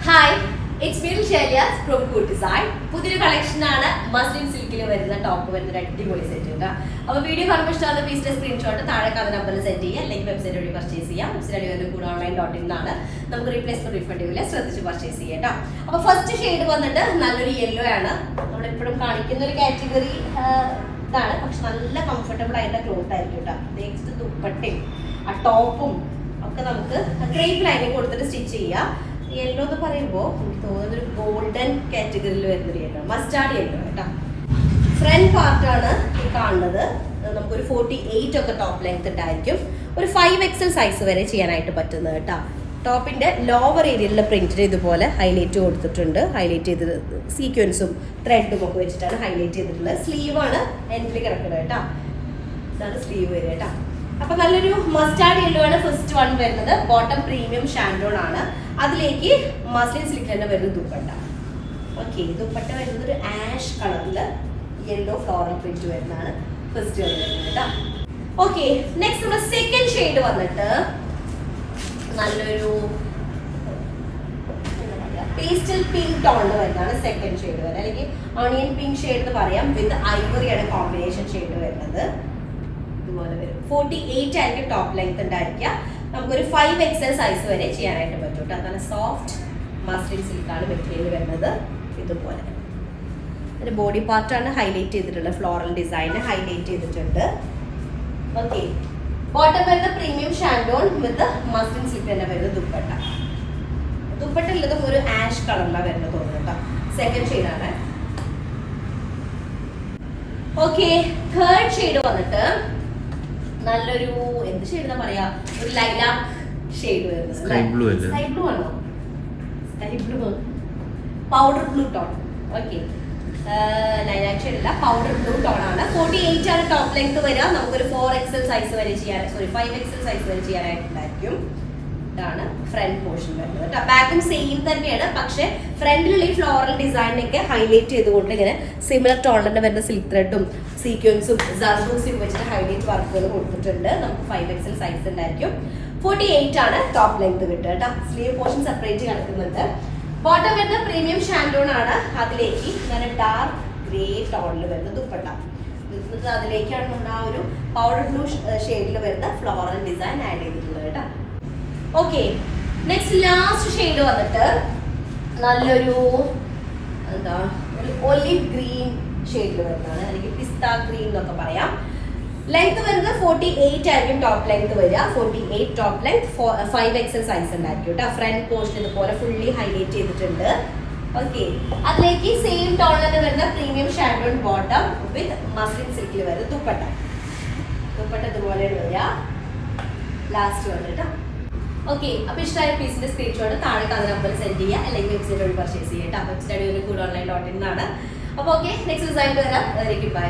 Hi, it's me ഷെലിയാസ് from കൂട്ട് design. പുതിയൊരു കളക്ഷനാണ് മസ്ലിൻ സിൽക്കിൽ വരുന്ന ടോപ്പ് വരുന്ന ഒരു അടിപൊളി സെറ്റ് കേട്ടോ. അപ്പോൾ വീഡിയോ കാണുമ്പോൾ ഇഷ്ടമാകുന്ന പീസിന്റെ സ്ക്രീൻഷോട്ട് താഴെ കാണുന്ന നമ്പറിൽ സെറ്റ് ചെയ്യുക, അല്ലെങ്കിൽ വെബ്സൈറ്റ് വഴി പർച്ചേസ് ചെയ്യാം. വെബ്സൈറ്റ് വഴി കൂടെ ഓൺലൈൻ.in എന്നാണ്. നമുക്ക് റീപ്ലേസ്മെന്റ് റീഫണ്ട് ചെയ്യില്ല, ശ്രദ്ധിച്ച് പർച്ചേസ് ചെയ്യാം കേട്ടോ. അപ്പോൾ ഫസ്റ്റ് ഷെയ്ഡ് വന്നിട്ട് നല്ലൊരു യെല്ലോ ആണ്. നമ്മളെപ്പോഴും കാണിക്കുന്ന ഒരു കാറ്റഗറി ഇതാണ്, പക്ഷെ നല്ല കംഫർട്ടബിൾ ആയിട്ടുള്ള ക്ലോത്ത് ആയിരിക്കും കേട്ടോ. നെക്സ്റ്റ് ദുപ്പട്ടയും ആ ടോപ്പും ഒക്കെ നമുക്ക് ക്രേപ്പ് ലൈനിങ് കൊടുത്തിട്ട് സ്റ്റിച്ച് ചെയ്യാം. യെല്ലോ എന്ന് പറയുമ്പോൾ എനിക്ക് തോന്നുന്നത് ഒരു ഗോൾഡൻ കാറ്റഗറിയിൽ വരുന്നൊരു യെല്ലോ, മസ്റ്റാർഡ് യെല്ലോ കേട്ടോ. ഫ്രണ്ട് പാർട്ടാണ് ഈ കാണുന്നത്. നമുക്കൊരു 48 ഒക്കെ ടോപ്പ് ലെങ്ത് ഉണ്ടായിരിക്കും. ഒരു 5XL സൈസ് വരെ ചെയ്യാനായിട്ട് പറ്റുന്നത് കേട്ടോ. ടോപ്പിന്റെ ലോവർ ഏരിയയിലുള്ള പ്രിന്റിന് ഇതുപോലെ ഹൈലൈറ്റ് കൊടുത്തിട്ടുണ്ട്. ഹൈലൈറ്റ് ചെയ്ത് സീക്വൻസും ത്രെഡും ഒക്കെ വെച്ചിട്ടാണ് ഹൈലൈറ്റ് ചെയ്തിട്ടുള്ളത്. സ്ലീവാണ് എൻഡിൽ കിടക്കുന്നത് കേട്ടോ. ഇതാണ് സ്ലീവ് വരിക കേട്ടോ. അപ്പൊ നല്ലൊരു മസ്റ്റാർഡ് യെല്ലോ ആണ് ഫസ്റ്റ് വൺ വരുന്നത്. ബോട്ടം പ്രീമിയം ഷാൻഡോൺ ആണ്. അതിലേക്ക് മസ്ലിൻ സിൽക്ക് തന്നെ വരുന്ന ദുപ്പട്ട. ഓക്കെ, ദുപ്പട്ട വരുന്നത് ഒരു ആഷ് കളറില് യെല്ലോ ഫ്ലോറൽ പ്രിന്റ് വരുന്നതാണ് ഫസ്റ്റ് വരുന്നത് കേട്ടോ. ഓക്കെ, നെക്സ്റ്റ് നമ്മുടെ സെക്കൻഡ് ഷെയ്ഡ് വന്നിട്ട് നല്ലൊരു പേസ്റ്റൽ പിങ്ക് ടോണിൽ വരുന്നതാണ് സെക്കൻഡ് ഷെയ്ഡ് വരുന്നത്, അല്ലെങ്കിൽ ഓണിയൻ പിങ്ക് ഷെയ്ഡ് എന്ന് പറയാം. വിത്ത് ഐവറിയാണ് കോമ്പിനേഷൻ ഷെയ്ഡ് വരുന്നത്. ഇതുപോലെ വരും. 48 ആയിരിക്കും ടോപ്പ് ലെങ്ത് ഉണ്ടായിരിക്കുക. നമുക്കൊരു 5XL സൈസ് വരെ ചെയ്യാനായിട്ട് പറ്റും കേട്ടോ. നല്ല സോഫ്റ്റ് മസ്ലിൻ സിൽക്കാണ് മെറ്റീരിയൽ വരുന്നത്. ഇതുപോലെ അതിന്റെ ബോഡി പാർട്ടാണ് ഹൈലൈറ്റ് ചെയ്തിട്ടുള്ളത്. ഫ്ലോറൽ ഡിസൈൻ ഹൈലൈറ്റ് ചെയ്തിട്ടുണ്ട്. ഓക്കെ, ബോട്ടം വരുന്ന പ്രീമിയം ഷാൻഡോൺ വിത്ത് മസ്ലിൻ സിൽക്ക് തന്നെ വരുന്ന ദുപ്പട്ട. ദുപ്പട്ട ഉള്ളതും ഒരു ആഷ് കളറിലാണ് വരുന്നത് തോന്നുന്നു കേട്ടോ. സെക്കൻഡ് ഷെയ്ഡാണ്. ഓക്കെ, തേർഡ് ഷെയ്ഡ് വന്നിട്ട് നല്ലൊരു എന്ത് ഷെയ്ഡ് പറയാ, ഒരു ലൈലാക്ക് ഷെയ്ഡ് വരുന്നത്. സ്കൈ ബ്ലൂ ആണോ? Sky blue, powder blue tone. Okay, lilac shade അല്ല, പൗഡർ ബ്ലൂ ടോൺ ആണ്. 48 ആണ് ടോപ്പ് ലെങ്ത് വരിക. നമുക്കൊരു 4XL സൈസ് വരെ ചെയ്യാൻ, സോറി 5XL സൈസ് വരെ ചെയ്യാനായിട്ടുണ്ടായിരിക്കും. ഇതാണ് ഫ്രണ്ട് പോർഷൻ വരുന്നത് കേട്ടോ. ബാക്കും സെയിം തന്നെയാണ്, പക്ഷെ ഫ്രണ്ടിലുള്ള ഈ ഫ്ലോറൽ ഡിസൈനൊക്കെ ഹൈലൈറ്റ് ചെയ്തുകൊണ്ട് ഇങ്ങനെ സിമിലർ ടോണിൽ തന്നെ വരുന്ന സിൽക്ക് ത്രെഡും സീക്വൻസും സർദൂസും വെച്ചിട്ട് ഹൈലൈറ്റ് വർക്കുകൾ കൊടുത്തിട്ടുണ്ട്. നമുക്ക് 5XL സൈസ് ഉണ്ടായിരിക്കും. 48 ആണ് ടോപ്പ് ലെങ്ത് കിട്ടുക കേട്ടോ. സ്ലീവ് പോർഷൻ സെപ്പറേറ്റ് കിടക്കുന്നുണ്ട്. ബോട്ടം വരുന്ന പ്രീമിയം ഷാൻഡോൺ ആണ്. അതിലേക്ക് ഇങ്ങനെ ഡാർക്ക് ഗ്രേ ടോണിൽ വരുന്ന ദുപ്പട്ട. അതിലേക്കാണ് നമ്മൾ ആ ഒരു പൗഡർ ബ്ലൂ ഷെയ്ഡിൽ വരുന്ന ഫ്ലോറൽ ഡിസൈൻ ആഡ് ചെയ്തിട്ടുള്ളത് കേട്ടോ. ഓക്കെ, നെക്സ്റ്റ് ലാസ്റ്റ് ഷെയ്ഡ് വന്നിട്ട് നല്ലൊരു എന്താ ഒരു ഒലിവ് ഗ്രീൻ ഷെയ്ഡിൽ വരുന്നതാണ്, അല്ലെങ്കിൽ പിസ്ത ഗ്രീൻ എന്നൊക്കെ പറയാം. ലെങ്ത് വരുന്നത് 48 ആയിരിക്കും ടോപ്പ് ലെങ്ത് വരിക. 48 ടോപ്പ് ലെങ്ത്, 5XL സൈസ് ഉണ്ടായിരിക്കും കേട്ടോ. ഫ്രണ്ട് പോർഷൻ ഇതുപോലെ ഫുള്ളി ഹൈലൈറ്റ് ചെയ്തിട്ടുണ്ട്. ഓക്കെ, അതിലേക്ക് സെയിം ടോണിൽ തന്നെ വരുന്ന പ്രീമിയം ഷാൻഡോൺ ബോട്ടം വിത്ത് മസ്ലിൻ സിൽക്കിൽ വരുന്ന ദുപ്പട്ട. ദുപ്പട്ട ഇതുപോലെയാണ് വരിക. ലാസ്റ്റ് വന്നിട്ട് ഓക്കെ. അപ്പൊ ഇഷ്ടമായ പീസിന്റെ സ്ക്രീൻഷോട്ട് താഴെ കാണുന്ന നമ്പറിൽ സെൻഡ് ചെയ്യുക, അല്ലെങ്കിൽ വെബ്സൈറ്റ് വഴി പർച്ചേസ് ചെയ്യുക. വെബ്സൈറ്റ് കൂടെ ഓൺലൈൻ.in എന്നാണ്. അപ്പോൾ ഓക്കെ, നെക്സ്റ്റ് ഡിസൈൻ വരാം. ബൈ.